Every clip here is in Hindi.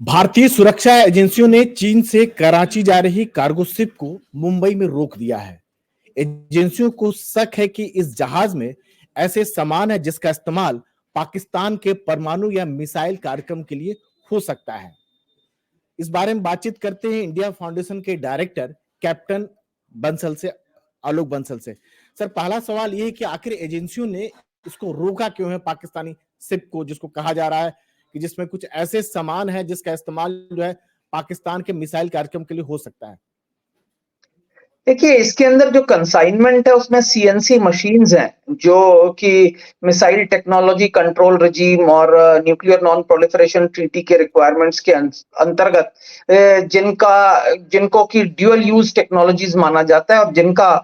भारतीय सुरक्षा एजेंसियों ने चीन से कराची जा रही कार्गो शिप को मुंबई में रोक दिया है। एजेंसियों को शक है कि इस जहाज में ऐसे सामान है जिसका इस्तेमाल पाकिस्तान के परमाणु या मिसाइल कार्यक्रम के लिए हो सकता है। इस बारे में बातचीत करते हैं इंडिया फाउंडेशन के डायरेक्टर कैप्टन बंसल से, आलोक बंसल से। सर, पहला सवाल ये है कि आखिर एजेंसियों ने इसको रोका क्यों है, पाकिस्तानी शिप को, जिसको कहा जा रहा है कि जिसमें कुछ ऐसे सामान है जिसका इस्तेमाल जो है पाकिस्तान के मिसाइल कार्यक्रम के लिए हो सकता है। देखिए, इसके अंदर जो कंसाइनमेंट है उसमें सीएनसी मशीन्स हैं जो कि मिसाइल टेक्नोलॉजी कंट्रोल रजीम और न्यूक्लियर नॉन प्रोलिफरेशन ट्रीटी के रिक्वायरमेंट्स के अंतर्गत जिनको कि ड्यूअल यूज टेक्नोलॉजीज माना जाता है और जिनका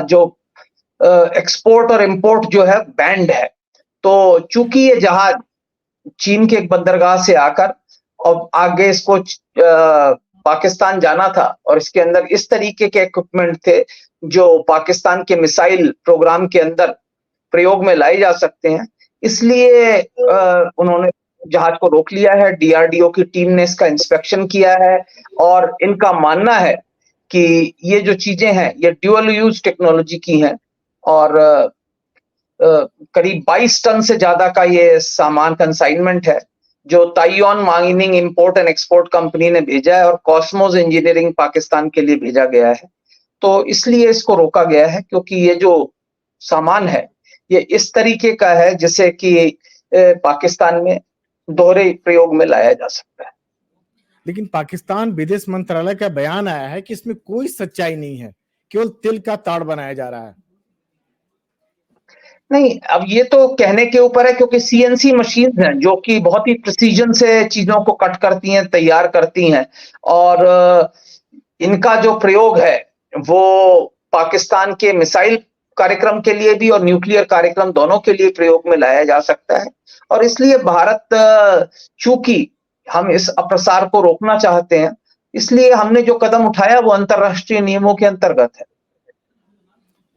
जो एक्सपोर्ट और इंपोर्ट जो है बैंड है। तो चूंकि ये जहाज चीन के एक बंदरगाह से आकर और आगे इसको पाकिस्तान जाना था और इसके अंदर इस तरीके के इक्विपमेंट थे जो पाकिस्तान के मिसाइल प्रोग्राम के अंदर प्रयोग में लाए जा सकते हैं, इसलिए उन्होंने जहाज को रोक लिया है। डीआरडीओ की टीम ने इसका इंस्पेक्शन किया है और इनका मानना है कि ये जो चीजें हैं ये ड्यूअल यूज टेक्नोलॉजी की हैं और करीब 22 टन से ज्यादा का ये सामान कंसाइनमेंट है जो Taiwan mining import and export company ने भेजा है और कॉस्मोस इंजीनियरिंग पाकिस्तान के लिए भेजा गया है। तो इसलिए इसको रोका गया है क्योंकि ये जो सामान है ये इस तरीके का है जिसे कि पाकिस्तान में दोहरे प्रयोग में लाया जा सकता है। लेकिन पाकिस्तान विदेश मंत्रालय का बयान आया है कि इसमें कोई सच्चाई नहीं है, केवल तिल का ताड़ बनाया जा रहा है। नहीं, अब ये तो कहने के ऊपर है क्योंकि सीएनसी मशीन्स हैं जो कि बहुत ही प्रिसीजन से चीजों को कट करती हैं, तैयार करती हैं और इनका जो प्रयोग है वो पाकिस्तान के मिसाइल कार्यक्रम के लिए भी और न्यूक्लियर कार्यक्रम दोनों के लिए प्रयोग में लाया जा सकता है। और इसलिए भारत, चूंकि हम इस अप्रसार को रोकना चाहते हैं, इसलिए हमने जो कदम उठाया वो अंतरराष्ट्रीय नियमों के अंतर्गत है।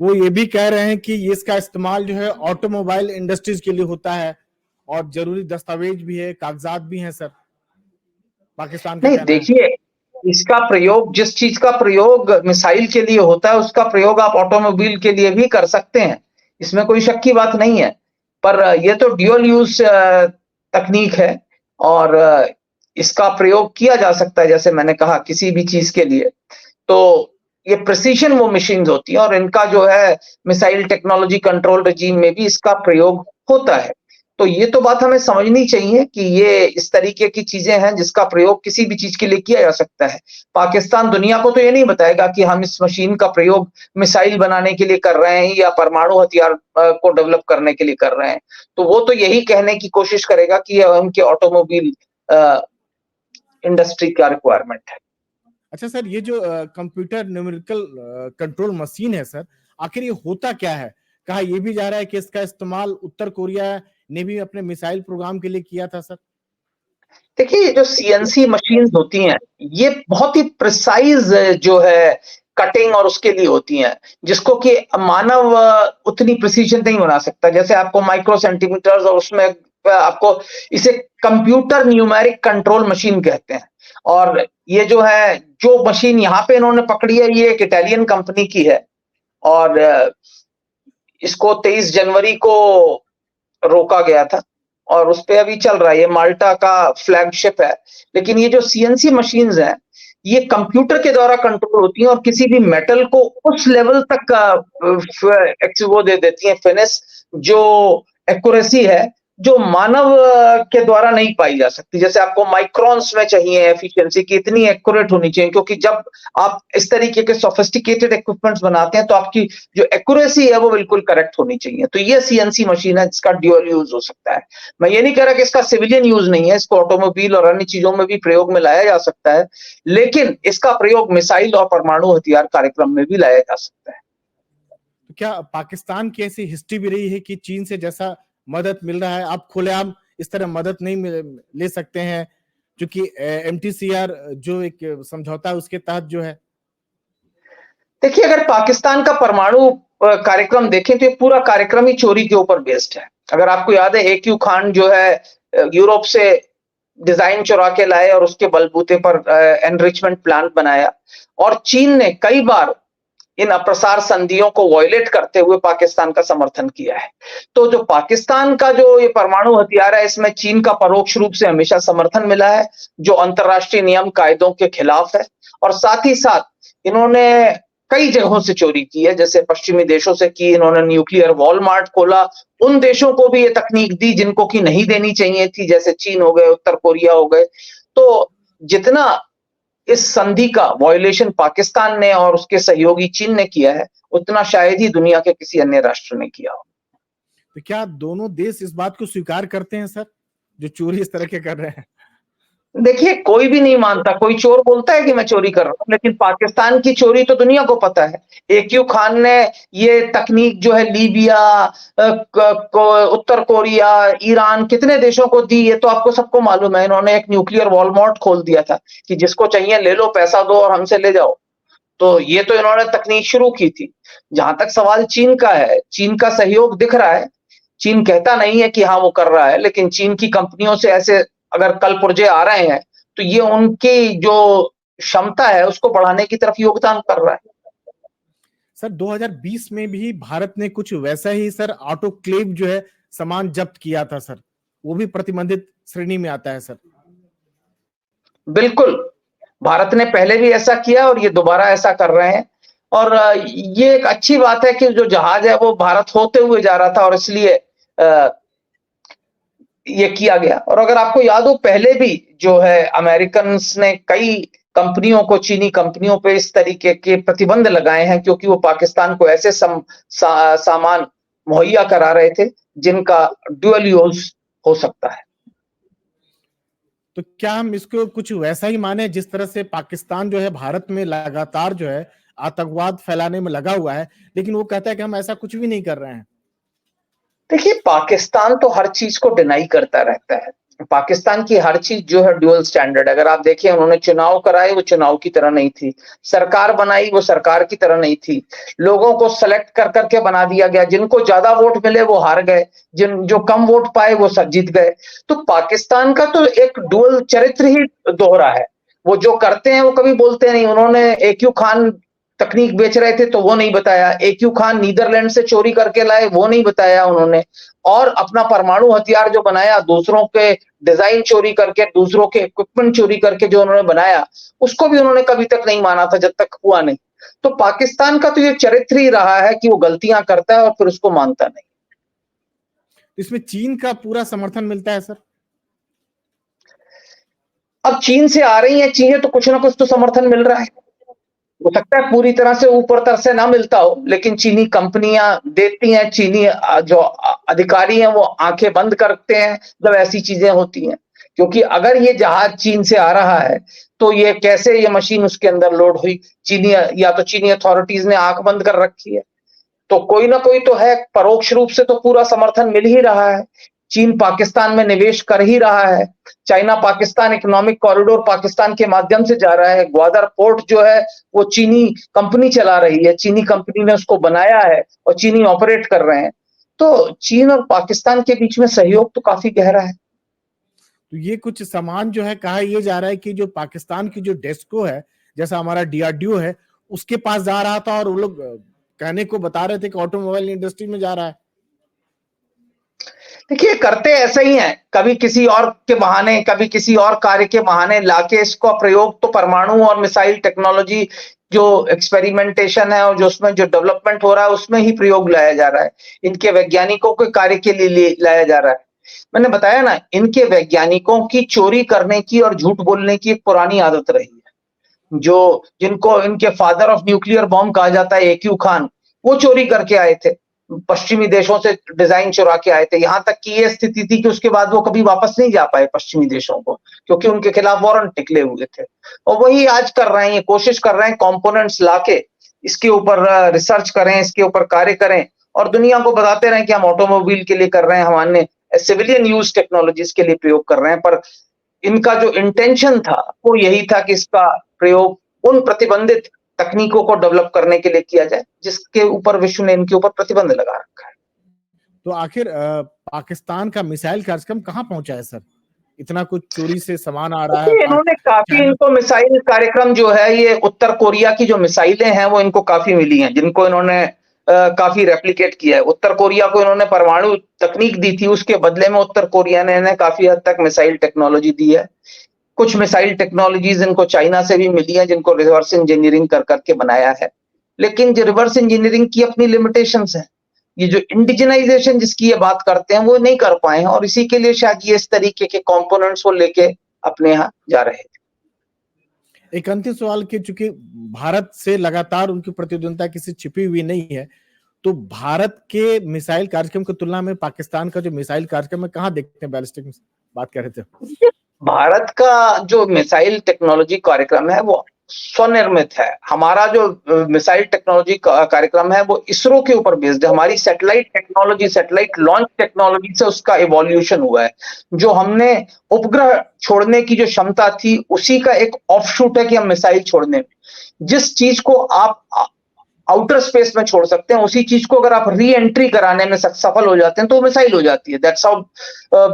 वो ये भी कह रहे हैं कि इसका इस्तेमाल जो है ऑटोमोबाइल इंडस्ट्रीज के लिए होता है और जरूरी दस्तावेज भी है, कागजात भी हैं सर, पाकिस्तान का। नहीं, देखिए, इसका प्रयोग, जिस चीज का प्रयोग मिसाइल के लिए होता है उसका प्रयोग आप ऑटोमोबाइल के लिए भी कर सकते हैं, इसमें कोई शक की बात नहीं है। पर यह तो ड्यूअल यूज तकनीक है और इसका प्रयोग किया जा सकता है, जैसे मैंने कहा, किसी भी चीज के लिए। तो ये प्रिसीशन वो मशीन्स होती हैं और इनका जो है मिसाइल टेक्नोलॉजी कंट्रोल रजीम में भी इसका प्रयोग होता है। तो ये तो बात हमें समझनी चाहिए कि ये इस तरीके की चीजें हैं जिसका प्रयोग किसी भी चीज के लिए किया जा सकता है। पाकिस्तान दुनिया को तो ये नहीं बताएगा कि हम इस मशीन का प्रयोग मिसाइल बनाने के लिए कर रहे हैं या परमाणु हथियार को डेवलप करने के लिए कर रहे हैं। तो वो तो यही कहने की कोशिश करेगा कि ये उनके ऑटोमोबाइल इंडस्ट्री का रिक्वायरमेंट है। अच्छा सर, ये जो कंप्यूटर न्यूमेरिकल कंट्रोल मशीन है सर, आखिर ये होता क्या है? कहा यह भी जा रहा है कि इसका इस्तेमाल उत्तर कोरिया ने भी अपने मिसाइल प्रोग्राम के लिए किया था सर। देखिए, जो सीएनसी मशीन्स होती हैं ये बहुत ही प्रिसाइज जो है कटिंग और उसके लिए होती हैं, जिसको कि मानव उतनी प्रिसीजन नहीं बना सकता। जैसे आपको माइक्रो सेंटीमीटर्स और उसमें आपको इसे कंप्यूटर न्यूमेरिक कंट्रोल मशीन कहते हैं। और ये जो है, जो मशीन यहाँ पे इन्होंने पकड़ी है ये एक इटालियन कंपनी की है और इसको 23 जनवरी को रोका गया था और उस पे अभी चल रहा है। ये माल्टा का फ्लैगशिप है। लेकिन ये जो सीएनसी मशीन्स हैं ये कंप्यूटर के द्वारा कंट्रोल होती हैं और किसी भी मेटल को उस लेवल तक का वो दे देती हैं, फिनिश, जो एक्यूरेसी है जो मानव के द्वारा नहीं पाई जा सकती। जैसे आपको माइक्रोन्स में चाहिए एफिशिएंसी की, इतनी एक्यूरेट होनी चाहिए, क्योंकि जब आप इस तरीके के सोफिस्टिकेटेड इक्विपमेंट्स बनाते हैं तो आपकी जो एक्यूरेसी है वो बिल्कुल करेक्ट होनी चाहिए। तो ये सीएनसी मशीन है जिसका ड्यूअल यूज हो सकता है। मैं ये नहीं कह रहा कि इसका सिविलियन यूज नहीं है, इसको ऑटोमोबाइल और अन्य चीजों में भी प्रयोग में लाया जा सकता है, लेकिन इसका प्रयोग मिसाइल और परमाणु हथियार कार्यक्रम में भी लाया जा सकता है। तो क्या पाकिस्तान की ऐसी हिस्ट्री भी रही है कि चीन से जैसा मदद मिल रहा है, आप खुलेआम इस तरह मदद नहीं ले सकते हैं, क्योंकि एमटीसीआर जो एक समझौता है उसके तहत जो है? देखिए, अगर पाकिस्तान का परमाणु कार्यक्रम देखें तो ये पूरा कार्यक्रम ही चोरी के ऊपर बेस्ड है। अगर आपको याद है, AQ खान जो है यूरोप से डिजाइन चुरा के लाए और उसके बलबूते पर एनरिचमेंट प्लांट बनाया। और चीन ने कई बार इन अप्रसार संधियों को वायलेट करते हुए पाकिस्तान का समर्थन किया है। तो जो पाकिस्तान का जो ये परमाणु हथियार है, इसमें चीन का परोक्ष रूप से हमेशा समर्थन मिला है, जो अंतर्राष्ट्रीय नियम कायदों के खिलाफ है। और साथ ही साथ इन्होंने कई जगहों से चोरी की है, जैसे पश्चिमी देशों से की, इन्होंने न्यूक्लियर वॉलमार्ट खोला, उन देशों को भी ये तकनीक दी जिनको कि नहीं देनी चाहिए थी, जैसे चीन हो गए, उत्तर कोरिया हो गए। तो जितना इस संधि का वायोलेशन पाकिस्तान ने और उसके सहयोगी चीन ने किया है, उतना शायद ही दुनिया के किसी अन्य राष्ट्र ने किया हो। तो क्या दोनों देश इस बात को स्वीकार करते हैं सर, जो चोरी इस तरह के कर रहे हैं? देखिए, कोई भी नहीं मानता, कोई चोर बोलता है कि मैं चोरी कर रहा हूं, लेकिन पाकिस्तान की चोरी तो दुनिया को पता है। एक्यू खान ने ये तकनीक जो है लीबिया, उत्तर कोरिया, ईरान, कितने देशों को दी, ये तो आपको सबको मालूम है। इन्होंने एक न्यूक्लियर वॉलमार्ट खोल दिया था कि जिसको चाहिए ले लो, पैसा दो और हमसे ले जाओ। तो ये तो इन्होंने तकनीक शुरू की थी। जहां तक सवाल चीन का है, चीन का सहयोग दिख रहा है। चीन कहता नहीं है कि हाँ वो कर रहा है, लेकिन चीन की कंपनियों से ऐसे अगर कल पुर्जे आ रहे हैं, तो ये उनकी जो क्षमता है उसको बढ़ाने की तरफ योगदान कर रहा है। सर 2020 में भी भारत ने कुछ वैसा ही सर ऑटोक्लेव जो है सामान जब्त किया था सर, वो भी प्रतिबंधित श्रेणी में आता है सर। बिल्कुल, भारत ने पहले भी ऐसा किया और ये दोबारा ऐसा कर रहे हैं। और ये एक अच्छी बात है कि जो जहाज है वो भारत होते हुए जा रहा था और इसलिए ये किया गया। और अगर आपको याद हो, पहले भी जो है अमेरिकन ने कई कंपनियों को, चीनी कंपनियों पे इस तरीके के प्रतिबंध लगाए हैं, क्योंकि वो पाकिस्तान को ऐसे सामान मुहैया करा रहे थे जिनका ड्यूअल यूज हो सकता है। तो क्या हम इसको कुछ वैसा ही माने जिस तरह से पाकिस्तान जो है भारत में लगातार जो है आतंकवाद फैलाने में लगा हुआ है, लेकिन वो कहता है कि हम ऐसा कुछ भी नहीं कर रहे हैं? देखिए, पाकिस्तान तो हर चीज को डिनाई करता रहता है। पाकिस्तान की हर चीज जो है ड्यूअल स्टैंडर्ड। अगर आप देखिए, उन्होंने चुनाव कराए, वो चुनाव की तरह नहीं थी। सरकार बनाई, वो सरकार की तरह नहीं थी। लोगों को सेलेक्ट कर करके बना दिया गया, जिनको ज्यादा वोट मिले वो हार गए, जो कम वोट पाए वो सब जीत गए। तो पाकिस्तान का तो एक ड्यूअल चरित्र ही दोहरा है। वो जो करते हैं वो कभी बोलते नहीं। उन्होंने एक्यू खान तकनीक बेच रहे थे तो वो नहीं बताया, एक्यू खान नीदरलैंड से चोरी करके लाए वो नहीं बताया उन्होंने। और अपना परमाणु हथियार जो बनाया, दूसरों के डिजाइन चोरी करके, दूसरों के इक्विपमेंट चोरी करके जो उन्होंने बनाया, उसको भी उन्होंने कभी तक नहीं माना था जब तक हुआ नहीं। तो पाकिस्तान का तो ये चरित्र ही रहा है कि वो गलतियां करता है और फिर उसको मानता नहीं। इसमें चीन का पूरा समर्थन मिलता है सर? अब चीन से आ रही है चीजें तो कुछ ना कुछ तो समर्थन मिल रहा है। हो सकता है पूरी तरह से ऊपर तर से ना मिलता हो, लेकिन चीनी कंपनियां देती हैं, चीनी जो अधिकारी हैं वो आंखें बंद करते हैं जब ऐसी चीजें होती हैं। क्योंकि अगर ये जहाज चीन से आ रहा है तो ये कैसे ये मशीन उसके अंदर लोड हुई, चीनी या तो चीनी अथॉरिटीज ने आंख बंद कर रखी है। तो कोई ना कोई तो है, परोक्ष रूप से तो पूरा समर्थन मिल ही रहा है। चीन पाकिस्तान में निवेश कर ही रहा है। China Pakistan economic corridor Pakistan के माध्यम से जा रहा है। ग्वादर पोर्ट जो है वो चीनी कंपनी चला रही है, चीनी कंपनी ने उसको बनाया है और चीनी ऑपरेट कर रहे हैं। तो चीन और पाकिस्तान के बीच में सहयोग तो काफी गहरा है। तो ये कुछ सामान जो है, कहा यह जा रहा है कि जो पाकिस्तान की जो डेस्को है, जैसा हमारा डीआरडीओ है, उसके पास जा रहा था और वो लोग कहने को बता रहे थे कि ऑटोमोबाइल इंडस्ट्री में जा रहा है। देखिए, करते ऐसा ही है, कभी किसी और के बहाने, कभी किसी और कार्य के बहाने लाके इसको प्रयोग तो परमाणु और मिसाइल टेक्नोलॉजी जो एक्सपेरिमेंटेशन है और जो उसमें जो डेवलपमेंट हो रहा है उसमें ही प्रयोग लाया जा रहा है। इनके वैज्ञानिकों के कार्य के लिए लाया जा रहा है। मैंने बताया ना, इनके वैज्ञानिकों की चोरी करने की और झूठ बोलने की एक पुरानी आदत रही है। जिनको इनके फादर ऑफ न्यूक्लियर बॉम्ब कहा जाता है, एक्यू खान, वो चोरी करके आए थे, पश्चिमी देशों से डिजाइन चुरा के आए थे। यहां तक कि ये स्थिति थी कि उसके बाद वो कभी वापस नहीं जा पाए पश्चिमी देशों को, क्योंकि उनके खिलाफ वारंट निकले हुए थे। और वही आज कर रहे हैं, कोशिश कर रहे हैं कंपोनेंट्स लाके इसके ऊपर रिसर्च करें, इसके ऊपर कार्य करें और दुनिया को बताते रहें कि हम ऑटोमोबाइल के लिए कर रहे हैं, हमारे सिविलियन यूज टेक्नोलॉजीज के लिए प्रयोग कर रहे हैं। पर इनका जो इंटेंशन था वो यही था कि इसका प्रयोग उन प्रतिबंधित तकनीकों को डेवलप करने के लिए किया जाए जिसके ऊपर विश्व ने इनके ऊपर प्रतिबंध लगा रखा है। तो आखिर पाकिस्तान का मिसाइल कार्यक्रम कहां पहुंचा है सर? इतना कुछ चोरी से सामान आ रहा है। इन्होंने काफी, चाइना इनको मिसाइल कार्यक्रम जो है, ये उत्तर कोरिया की जो मिसाइलें हैं वो इनको काफी मिली हैं, जिनको इन्होंने काफी रेप्लिकेट किया है। उत्तर कोरिया को इन्होंने परमाणु तकनीक दी थी, उसके बदले में उत्तर कोरिया ने इन्हें काफी हद तक मिसाइल टेक्नोलॉजी दी है। कुछ मिसाइल टेक्नोलॉजीज इनको चाइना से भी मिली है, जिनको रिवर्स इंजीनियरिंग कर करके बनाया है। लेकिन जो रिवर्स इंजीनियरिंग की अपनी लिमिटेशंस हैं, ये जो इंडिजिनाइजेशन जिसकी ये बात करते हैं वो नहीं कर पाए हैं, और इसी के लिए शायद ये इस तरीके के कंपोनेंट्स को लेके अपने यहाँ जा रहे थे। एक अंतिम सवाल कि चूंकि भारत से लगातार उनकी प्रतिद्वंदता किसी छिपी हुई नहीं है, तो भारत के मिसाइल कार्यक्रम की तुलना में पाकिस्तान का जो मिसाइल कार्यक्रम है कहाँ देखते हैं? बैलिस्टिक बात कर रहे थे। भारत का जो मिसाइल टेक्नोलॉजी कार्यक्रम है वो स्वनिर्मित है। हमारा जो मिसाइल टेक्नोलॉजी कार्यक्रम है वो इसरो के ऊपर बेस्ड है। हमारी satellite technology, satellite launch technology से उसका इवोल्यूशन हुआ है। जो हमने उपग्रह छोड़ने की जो क्षमता थी, उसी का एक ऑफशूट है कि हम मिसाइल छोड़ने में, जिस चीज को आप आउटर स्पेस में छोड़ सकते हैं, उसी चीज को अगर आप री एंट्री कराने में सफल हो जाते हैं तो मिसाइल हो जाती है। दैट्स हाउ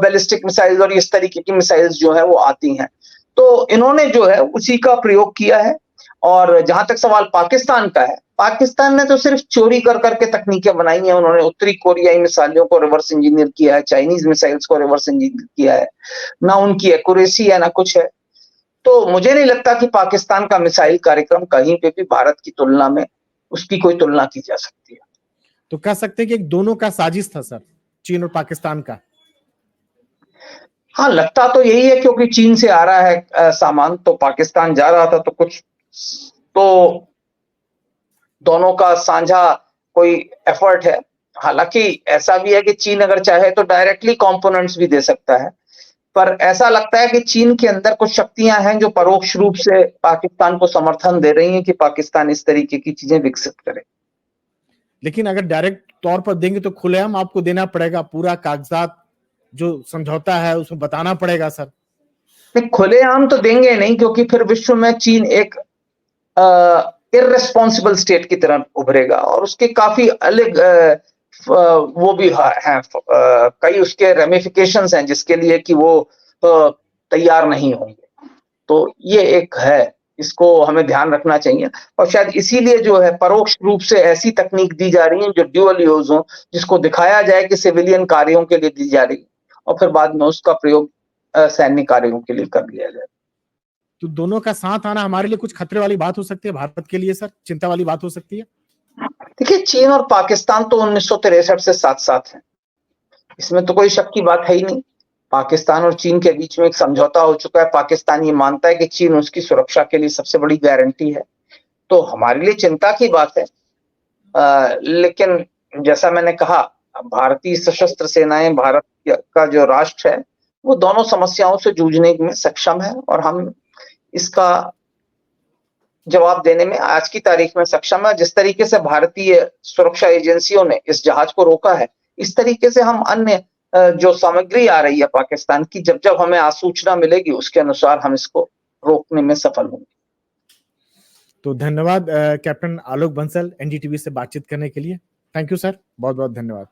बैलिस्टिक मिसाइल्स और इस तरीके की मिसाइल्स जो है वो आती हैं। तो इन्होंने जो है उसी का प्रयोग किया है। और जहां तक सवाल पाकिस्तान का है, पाकिस्तान ने तो सिर्फ चोरी कर करके तकनीकें बनाई हैं। उन्होंने उत्तरी कोरियाई मिसाइलों को रिवर्स इंजीनियर किया है, चाइनीज मिसाइल्स को रिवर्स इंजीनियर किया है। ना उनकी एक्यूरेसी है, ना कुछ है। तो मुझे नहीं लगता कि पाकिस्तान का मिसाइल कार्यक्रम कहीं पे भी भारत की तुलना में उसकी कोई तुलना की जा सकती है। तो कह सकते हैं कि दोनों का साजिश था सर, चीन और पाकिस्तान का। हाँ, लगता तो यही है, क्योंकि चीन से आ रहा है सामान, तो पाकिस्तान जा रहा था, तो कुछ तो दोनों का साझा कोई एफर्ट है। हालांकि ऐसा भी है कि चीन अगर चाहे तो डायरेक्टली कंपोनेंट्स भी दे सकता है, पर ऐसा लगता है कि चीन के अंदर कुछ शक्तियां हैं जो परोक्ष रूप से पाकिस्तान को समर्थन दे रही हैं कि पाकिस्तान इस तरीके की चीजें विकसित करे। लेकिन अगर डायरेक्ट तौर पर देंगे तो खुलेआम आपको देना पड़ेगा, पूरा कागजात जो समझौता है उसमें बताना पड़ेगा सर। नहीं, खुलेआम तो देंगे नहीं, क्योंकि फिर विश्व में चीन एक इररेस्पॉन्सिबल स्टेट की तरह उभरेगा, और उसके काफी अलग वो भी हैं, कई उसके रेमिफिकेशंस हैं जिसके लिए कि वो तैयार नहीं होंगे। तो ये एक है, इसको हमें ध्यान रखना चाहिए। और शायद इसीलिए जो है परोक्ष रूप से ऐसी तकनीक दी जा रही है जो ड्यूअल यूज हो, जिसको दिखाया जाए कि सिविलियन कार्यों के लिए दी जा रही, और फिर बाद में उसका प्रयोग सैन्य कार्यों के लिए कर लिया जाए। तो दोनों का साथ आना हमारे लिए कुछ खतरे वाली बात हो सकती है, भारत के लिए सर चिंता वाली बात हो सकती है? देखिए, चीन और पाकिस्तान तो 1963 से साथ साथ हैं, इसमें तो कोई शक की बात है ही नहीं। पाकिस्तान और चीन के बीच में एक समझौता हो चुका है। पाकिस्तान ये मानता है कि चीन उसकी सुरक्षा के लिए सबसे बड़ी गारंटी है, तो हमारे लिए चिंता की बात है। लेकिन जैसा मैंने कहा, भारतीय सशस्त्र सेनाएं, भारत का जो राष्ट्र है, वो दोनों समस्याओं से जूझने में सक्षम है, और हम इसका जवाब देने में आज की तारीख में सक्षम है। जिस तरीके से भारतीय सुरक्षा एजेंसियों ने इस जहाज को रोका है, इस तरीके से हम अन्य जो सामग्री आ रही है पाकिस्तान की, जब जब हमें सूचना मिलेगी उसके अनुसार हम इसको रोकने में सफल होंगे। तो धन्यवाद कैप्टन आलोक बंसल, एनडीटीवी से बातचीत करने के लिए। थैंक यू सर, बहुत बहुत धन्यवाद।